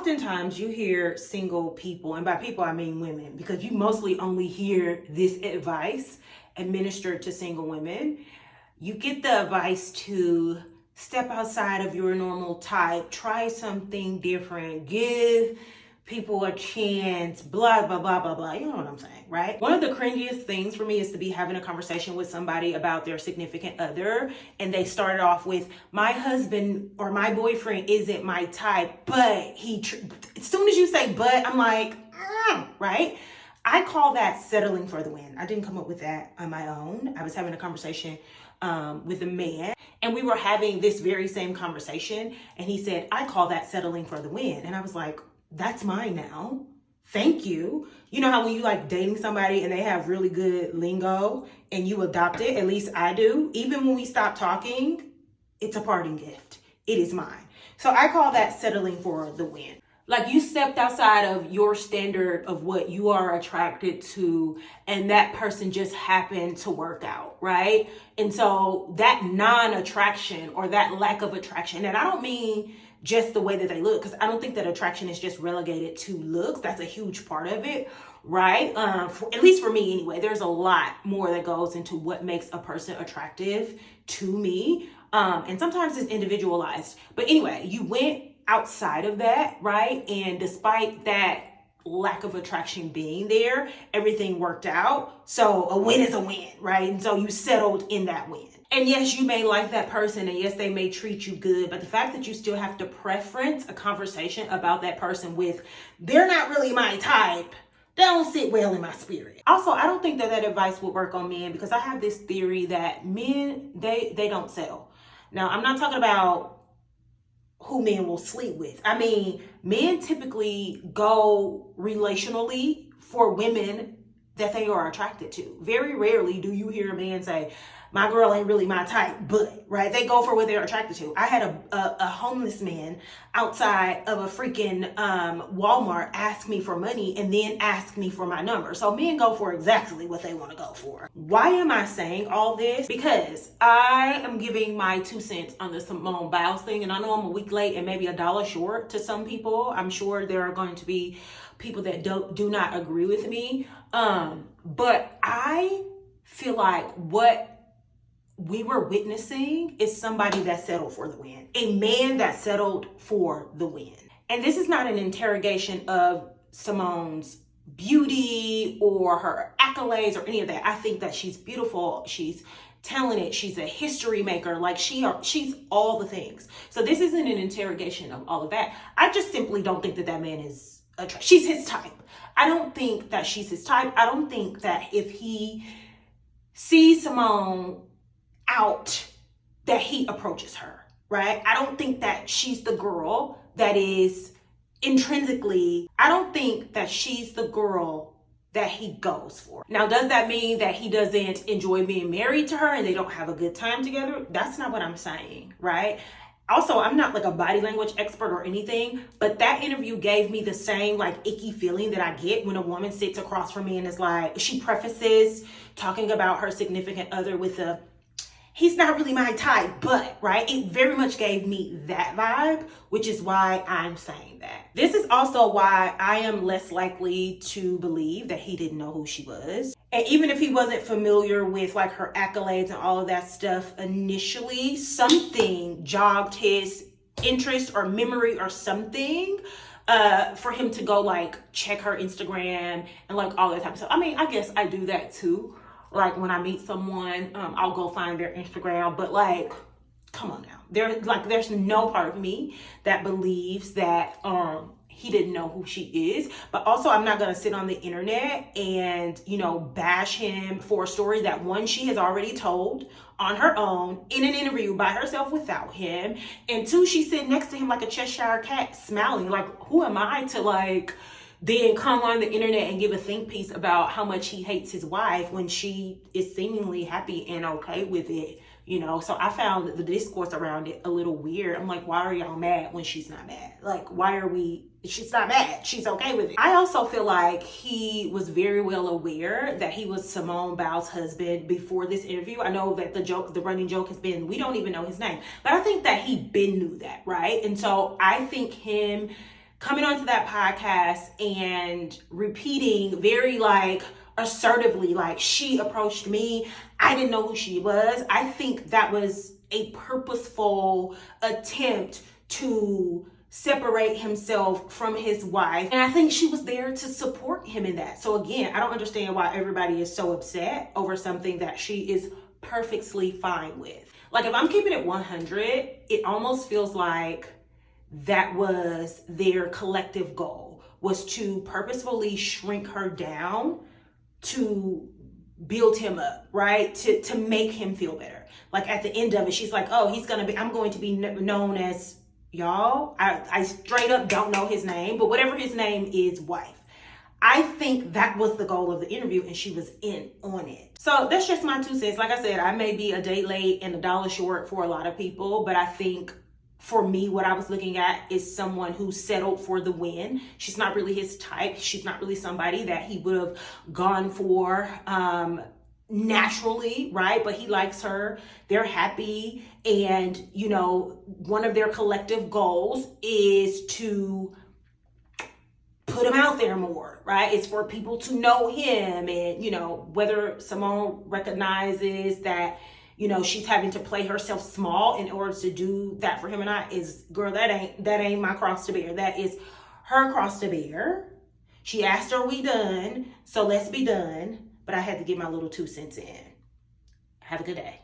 Oftentimes you hear single people, and by people I mean women, because you mostly only hear this advice administered to single women. You get the advice to step outside of your normal type, try something different, give people a chance, blah, blah, blah, blah, blah. You know what I'm saying, right? One of the cringiest things for me is to be having a conversation with somebody about their significant other, and they started off with, my husband or my boyfriend isn't my type, but as soon as you say but, I'm like, right? I call that settling for the win. I didn't come up with that on my own. I was having a conversation with a man, and we were having this very same conversation, and he said, I call that settling for the win. And I was like, that's mine now. Thank you. You know how when you like dating somebody and they have really good lingo and you adopt it, at least I do. Even when we stop talking, it's a parting gift. It is mine. So I call that settling for the win. Like, you stepped outside of your standard of what you are attracted to, and that person just happened to work out, right? And so that non-attraction or that lack of attraction, and I don't mean just the way that they look, because I don't think that attraction is just relegated to looks. That's a huge part of it, right? At least for me anyway, there's a lot more that goes into what makes a person attractive to me. And sometimes it's individualized. But anyway, you went outside of that, right? And despite that lack of attraction being there, everything worked out. So a win is a win, right? And so you settled in that win. And yes, you may like that person, and yes, they may treat you good, but the fact that you still have to preference a conversation about that person with, they're not really my type, they don't sit well in my spirit. Also, I don't think that that advice would work on men, because I have this theory that men, they don't settle. Now, I'm not talking about who men will sleep with. I mean, men typically go relationally for women that they are attracted to. Very rarely do you hear a man say, my girl ain't really my type, but, right? They go for what they're attracted to. I had a homeless man outside of a freaking Walmart ask me for money and then ask me for my number. So men go for exactly what they want to go for. Why am I saying all this? Because I am giving my 2 cents on the Simone Biles thing, and I know I'm a week late and maybe $1 short to some people. I'm sure there are going to be people that do not agree with me. But I feel like what we were witnessing is somebody that settled for the win. A man that settled for the win. And this is not an interrogation of Simone's beauty or her accolades or any of that. I think that she's beautiful. She's talented. She's a history maker. Like, she's all the things. So this isn't an interrogation of all of that. I just simply don't think that that man is attractive. She's his type. I don't think that she's his type. I don't think that if he sees Simone out, that he approaches her, right? I don't think that she's the girl that is intrinsically, I don't think that she's the girl that he goes for. Now, does that mean that he doesn't enjoy being married to her and they don't have a good time together? That's not what I'm saying, right? Also, I'm not like a body language expert or anything, but that interview gave me the same like icky feeling that I get when a woman sits across from me and is like, she prefaces talking about her significant other with a, he's not really my type, but, right? It very much gave me that vibe, which is why I'm saying that. This is also why I am less likely to believe that he didn't know who she was. And even if he wasn't familiar with like her accolades and all of that stuff initially, something jogged his interest or memory or something for him to go like check her Instagram and like all that type of stuff. I mean, I guess I do that too. Like when I meet someone, I'll go find their Instagram, but like, come on now. There's no part of me that believes that he didn't know who she is. But also, I'm not gonna sit on the internet and, bash him for a story that, one, she has already told on her own in an interview by herself without him, and two, she's sitting next to him like a Cheshire cat smiling. Like, who am I to then come on the internet and give a think piece about how much he hates his wife when she is seemingly happy and okay with it, So I found the discourse around it a little weird. I'm like, why are y'all mad when she's not mad? Like, she's not mad. She's okay with it. I also feel like he was very well aware that he was Simone Biles' husband before this interview. I know that the running joke has been, we don't even know his name, but I think that he knew that, right? And so I think him coming onto that podcast and repeating very like assertively, like, she approached me, I didn't know who she was. I think that was a purposeful attempt to separate himself from his wife. And I think she was there to support him in that. So again, I don't understand why everybody is so upset over something that she is perfectly fine with. Like, if I'm keeping it 100, it almost feels like that was their collective goal, was to purposefully shrink her down to build him up, right? To make him feel better. Like, at the end of it, she's like, oh, I'm going to be known as, y'all, I straight up don't know his name, but whatever his name is, wife. I think that was the goal of the interview, and she was in on it. So that's just my 2 cents. Like I said, I may be a day late and a dollar short for a lot of people, but I think for me, what I was looking at is someone who settled for the win. She's not really his type. She's not really somebody that he would have gone for naturally, right? But he likes her. They're happy. And, you know, one of their collective goals is to put him out there more, right? It's for people to know him. And, you know, whether Simone recognizes that, you know, she's having to play herself small in order to do that for him or not, is, girl, that ain't my cross to bear. That is her cross to bear. She asked, are we done? So let's be done. But I had to get my little 2 cents in. Have a good day.